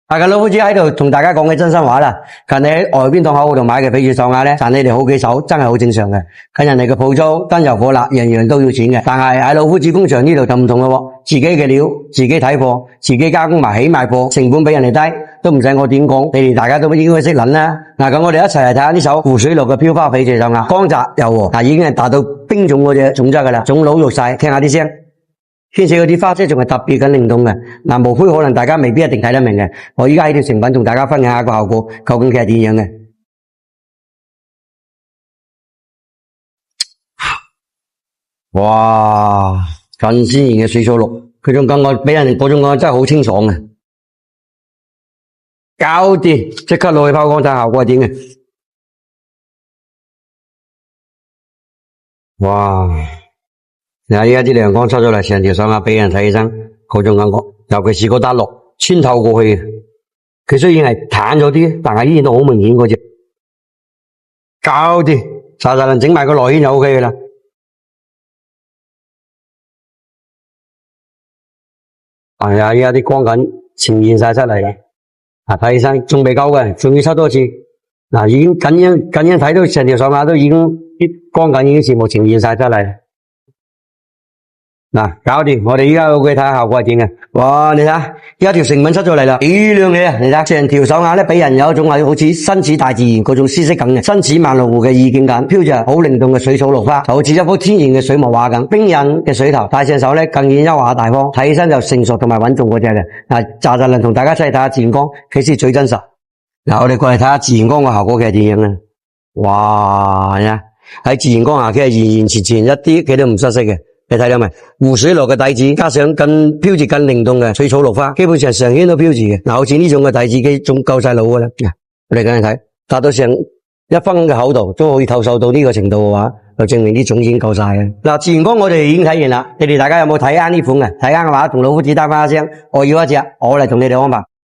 大家老夫子喺度同大家講嘅真心話啦，近你喺外邊檔口嗰度買嘅翡翠手鐲咧，賺你哋好幾手，真係好正常嘅。近人哋嘅鋪租、燈油火蠟，樣樣都要錢嘅。但係喺老夫子工場呢度就唔同咯，自己嘅料，自己睇貨，自己加工埋起賣貨，成本比人哋低，都唔使我點講，你哋大家都應該識諗啦。嗱，咁我哋一齊嚟睇下呢首湖水綠嘅飄花翡翠手鐲，光澤柔和，已經係達到冰種嗰隻種質噶啦，種老肉晒，聽下啲聲。牽涉嗰啲花色仲係特別咁靈動嘅，嗱，無非可能大家未必一定睇得明嘅。我依家喺條成品同大家分享下個效果，究竟佢係點樣嘅？哇，咁鮮艷嘅水草綠，佢種感覺俾人哋嗰種感覺真係好清爽嘅，搞掂，即刻落去拋光睇效果係點嘅？哇！嗱，依家啲亮光出咗嚟，成條手鐲俾人睇起身嗰種感覺，尤其是嗰笪綠穿透過去嘅，佢雖然係淡咗啲，但係依然都好明顯嗰隻，搞掂，查能整埋個內圈就 OK 嘅啦。係啊，依家啲光感呈現晒出嚟啦，睇起身仲未夠嘅，仲要抽多次。嗱，已經緊張睇到成條手鐲都已經啲光感已經全部呈現晒出嚟。嗱，搞掂，我哋依家去睇下效果係點嘅。哇，你睇下，依家條成品出咗嚟啦，幾靚嘅啊！你睇，成條手鐲咧，俾人有一種係好似身似大自然嗰種絲色感嘅，身似萬綠湖嘅意境感，飄着好靈動嘅水草綠花，就好似一幅天然嘅水墨畫咁。冰印嘅水頭，戴上手咧更顯優雅大方，睇起身就成熟同埋穩重嗰隻嘅。嗱，就能同大家一齊睇下自然光，佢先最真實。嗱，我哋過嚟睇下自然光嘅效果佢係點樣啊？哇，喺自然光下，佢係完完全全一啲佢都唔失色嘅。你睇到未？湖水綠嘅底子，加上更飄逸、更靈動嘅水草綠花，基本上成圈都飄住嘅。嗱，好似呢種嘅底子，佢仲夠晒老噶啦。我哋咁樣睇，達到成1分嘅厚度，都可以透受到呢個程度嘅話，就證明啲種已經夠晒嘅。嗱，自然光我哋已經睇完啦，你哋大家有冇睇啱呢款嘅？睇啱嘅話，同老夫子打翻一聲，我要一隻，我嚟同你哋安排。